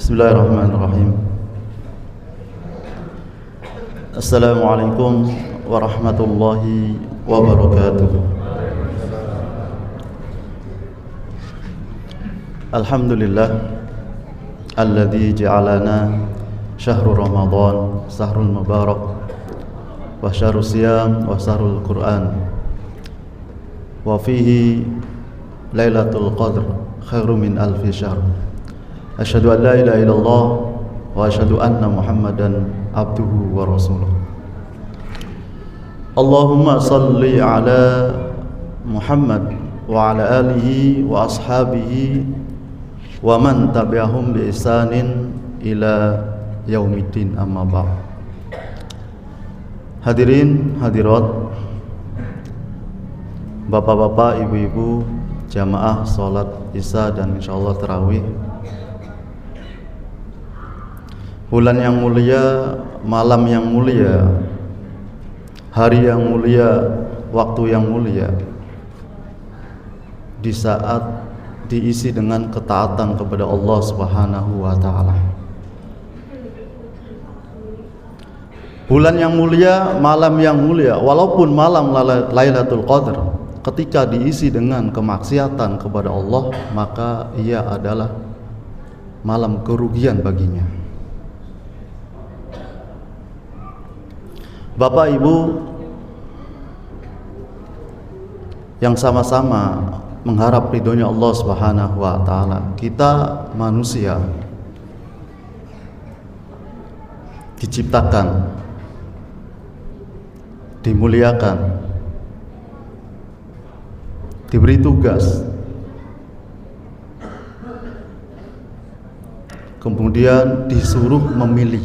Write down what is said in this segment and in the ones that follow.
Bismillahirrahmanirrahim. Assalamualaikum warahmatullahi wabarakatuh. Alhamdulillah alladzi ja'alana syahrul Ramadan syahrul mubarak wa syahrul siyam wa syahrul Qur'an wa fihi lailatul qadr khairu min alfi syahr. Asyhadu an la ilaha illallah wa asyhadu anna Muhammadan abduhu wa rasuluh. Allahumma salli ala Muhammad wa ala alihi wa ashabihi wa man tabi'ahum bi ihsanin ila yaumiddin, amma ba'd. Hadirin hadirat, bapak-bapak, ibu-ibu, jamaah salat Isya dan insyaallah tarawih. Bulan yang mulia, malam yang mulia, hari yang mulia, waktu yang mulia, di saat diisi dengan ketaatan kepada Allah Subhanahu wa taala. Bulan yang mulia, malam yang mulia, walaupun malam Lailatul Qadar, ketika diisi dengan kemaksiatan kepada Allah, maka ia adalah malam kerugian baginya. Bapak Ibu yang sama-sama mengharap ridhonya Allah Subhanahu wa taala, kita manusia diciptakan, dimuliakan, diberi tugas, kemudian disuruh memilih,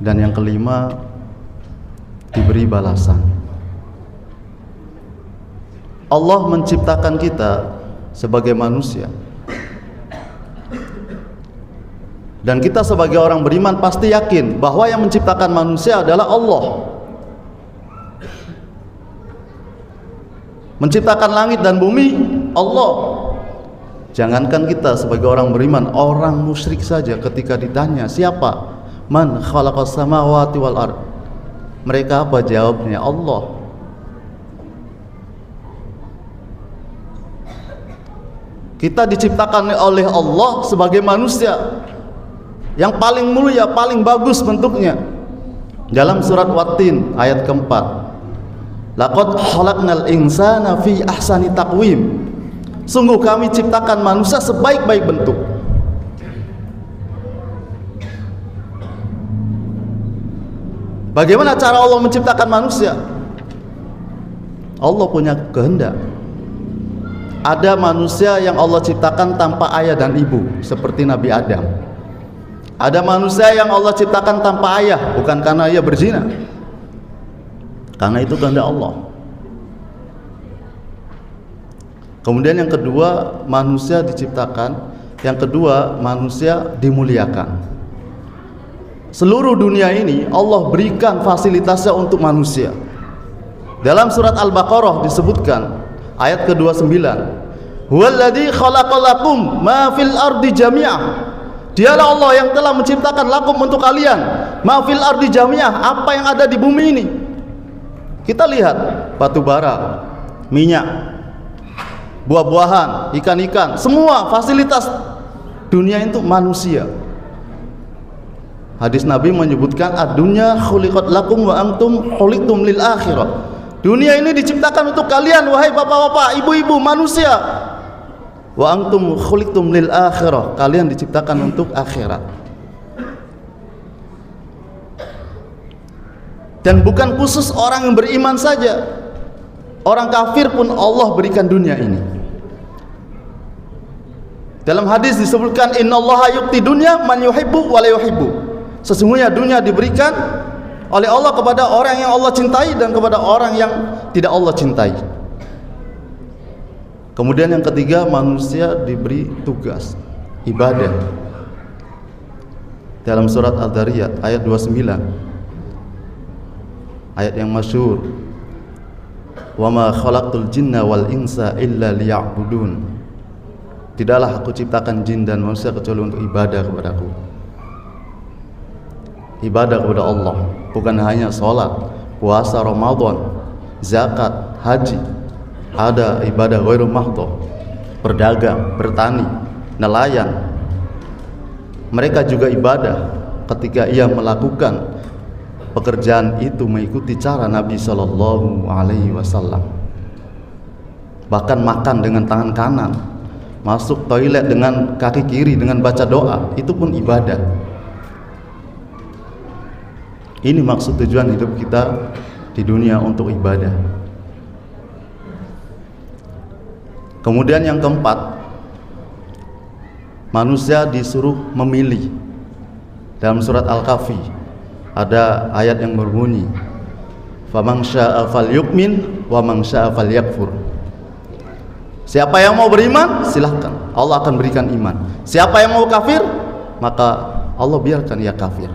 dan yang kelima diberi balasan. Allah menciptakan kita sebagai manusia, dan kita sebagai orang beriman pasti yakin bahwa yang menciptakan manusia adalah Allah. Menciptakan langit dan bumi Allah. Jangankan kita sebagai orang beriman, orang musyrik saja ketika ditanya siapa, man khalaqas samawati wal ard, mereka apa jawabnya? Allah. Kita diciptakan oleh Allah sebagai manusia yang paling mulia, paling bagus bentuknya. Dalam surat Wat-Tin ayat keempat, laqad khalaqnal insana fi ahsani taqwim, sungguh kami ciptakan manusia sebaik-baik bentuk. Bagaimana cara Allah menciptakan manusia? Allah punya kehendak. Ada manusia yang Allah ciptakan tanpa ayah dan ibu, seperti Nabi Adam. Ada manusia yang Allah ciptakan tanpa ayah, bukan karena ia berzina, karena itu kehendak Allah. Kemudian yang kedua, manusia diciptakan. Yang kedua, manusia dimuliakan. Seluruh dunia ini Allah berikan fasilitasnya untuk manusia. Dalam surat Al-Baqarah disebutkan ayat ke-29, huwallazi khalaqalakum ma fil ardi jami'ah, dialah Allah yang telah menciptakan lakum untuk kalian ma fil ardi jami'ah, apa yang ada di bumi ini. Kita lihat batu bara, minyak, buah-buahan, ikan-ikan, semua fasilitas dunia itu manusia. Hadis Nabi menyebutkan ad-dunya khuliqat lakum wa antum khuliqtum lil akhirah. Dunia ini diciptakan untuk kalian wahai bapak-bapak, ibu-ibu, manusia. Wa antum khuliqtum lil akhirah, kalian diciptakan untuk akhirat. Dan bukan khusus orang yang beriman saja, orang kafir pun Allah berikan dunia ini. Dalam hadis disebutkan innallaha yu'ti dunya man yuhibbu wa la yuhibbu. Sesungguhnya dunia diberikan oleh Allah kepada orang yang Allah cintai dan kepada orang yang tidak Allah cintai. Kemudian yang ketiga, manusia diberi tugas ibadah. Dalam surat Al-Dhariyat ayat 29, ayat yang masyhur, wa ma khalaqtul jinna wal insa illa liya'budun. tidaklah aku ciptakan jin dan manusia kecuali untuk ibadah kepadaku. Ibadah kepada Allah, bukan hanya sholat, puasa, Ramadan, zakat, haji. Ada ibadah ghairul mahdhah, berdagang, bertani, nelayan. Mereka juga ibadah ketika ia melakukan pekerjaan itu mengikuti cara Nabi Shallallahu Alaihi Wasallam. Bahkan makan dengan tangan kanan, masuk toilet dengan kaki kiri dengan baca doa, itu pun ibadah. Ini maksud tujuan hidup kita di dunia, untuk ibadah. Kemudian yang keempat, manusia disuruh memilih. Dalam surat Al-Kahfi ada ayat yang berbunyi, "Faman syaa'a falyu'min wa man syaa'a falyakfur." Siapa yang mau beriman, silahkan, Allah akan berikan iman. Siapa yang mau kafir, maka Allah biarkan ia kafir.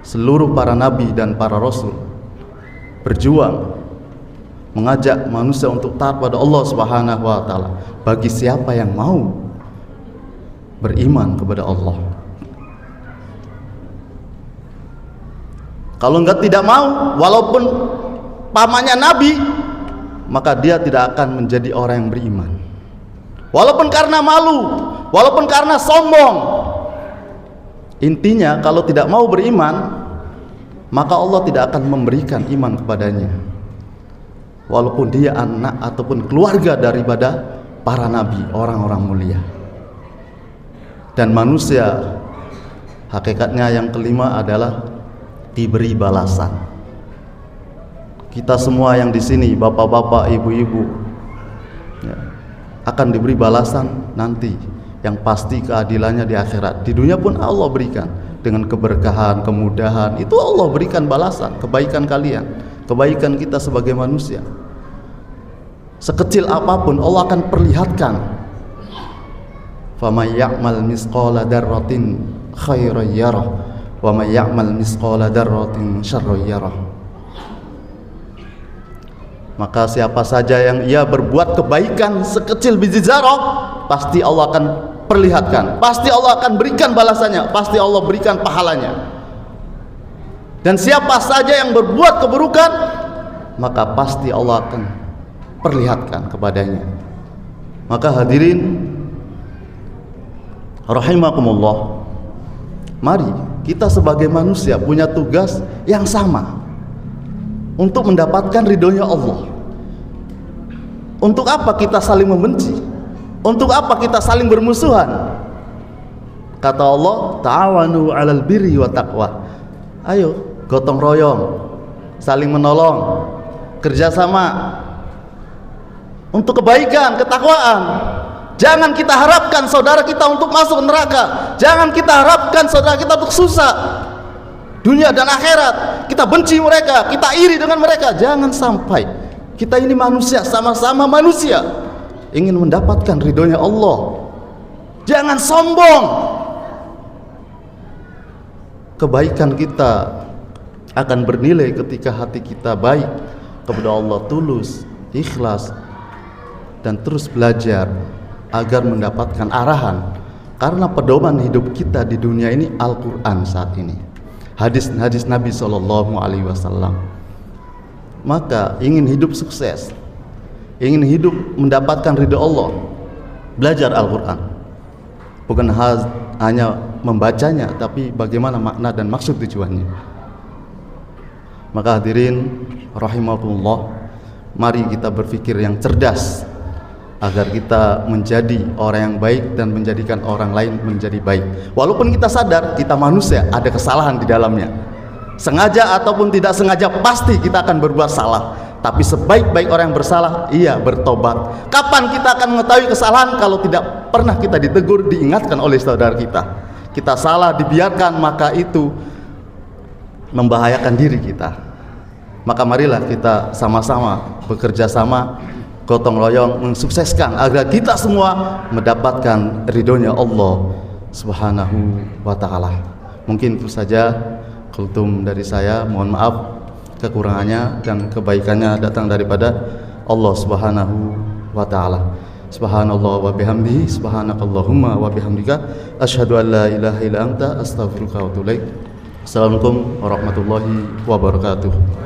Seluruh para nabi dan para rasul berjuang mengajak manusia untuk taat pada Allah Subhanahu wa taala, bagi siapa yang mau beriman kepada Allah. Kalau enggak, tidak mau, walaupun pamannya nabi, maka dia tidak akan menjadi orang yang beriman. Walaupun karena malu, walaupun karena sombong. Intinya kalau tidak mau beriman, maka Allah tidak akan memberikan iman kepadanya, walaupun dia anak ataupun keluarga daripada para nabi, orang-orang mulia. Dan manusia hakikatnya yang kelima adalah diberi balasan. Kita semua yang di sini, bapak-bapak, ibu-ibu, ya, akan diberi balasan nanti, yang pasti keadilannya di akhirat. Di dunia pun Allah berikan dengan keberkahan, kemudahan, itu Allah berikan balasan kebaikan kalian, kebaikan kita sebagai manusia. Sekecil apapun Allah akan perlihatkan. Faman ya'mal misqala dzarratin khairan yarah wa man ya'mal misqala dzarratin syarran yarah. Maka siapa saja yang ia berbuat kebaikan sekecil biji zarah, pasti Allah akan perlihatkan, pasti Allah akan berikan balasannya, pasti Allah berikan pahalanya. Dan siapa saja yang berbuat keburukan, maka pasti Allah akan perlihatkan kepadanya. Maka hadirin rahimakumullah, mari kita sebagai manusia punya tugas yang sama untuk mendapatkan ridhonya Allah. Untuk apa kita saling membenci? Untuk apa kita saling bermusuhan? Kata Allah, ta'awanu 'alal birri wa taqwa. Ayo gotong royong, saling menolong, kerjasama untuk kebaikan, ketakwaan. Jangan kita harapkan saudara kita untuk masuk neraka. Jangan kita harapkan saudara kita untuk susah dunia dan akhirat. Kita benci mereka, kita iri dengan mereka. Jangan sampai. Kita ini manusia, sama-sama manusia, ingin mendapatkan ridhonya Allah. Jangan sombong. Kebaikan kita akan bernilai ketika hati kita baik kepada Allah, tulus, ikhlas, dan terus belajar agar mendapatkan arahan. Karena pedoman hidup kita di dunia ini Al-Quran saat ini, hadis-hadis Nabi SAW. Maka ingin hidup sukses, ingin hidup mendapatkan ridho Allah, belajar Al-Quran. Bukan hanya membacanya, tapi bagaimana makna dan maksud tujuannya. Maka hadirin rahimakumullah, mari kita berpikir yang cerdas agar kita menjadi orang yang baik dan menjadikan orang lain menjadi baik. Walaupun kita sadar kita manusia, ada kesalahan di dalamnya. Sengaja ataupun tidak sengaja pasti kita akan berbuat salah. Tapi sebaik-baik orang yang bersalah, ia bertobat. Kapan kita akan mengetahui kesalahan kalau tidak pernah kita ditegur, diingatkan oleh saudara kita? Kita salah dibiarkan, maka itu membahayakan diri kita. Maka marilah kita sama-sama bekerja sama, gotong royong mensukseskan agar kita semua mendapatkan ridhonya Allah Subhanahu wa ta'ala. Mungkin itu saja kultum dari saya, mohon maaf kekurangannya dan kebaikannya datang daripada Allah Subhanahu wa ta'ala. Subhanallah wa bihamdihi, subhanakallahumma wa bihamdika, asyhadu an la ilaha illa anta, astaghfiruka wa atubu ilaik. Assalamualaikum warahmatullahi wabarakatuh.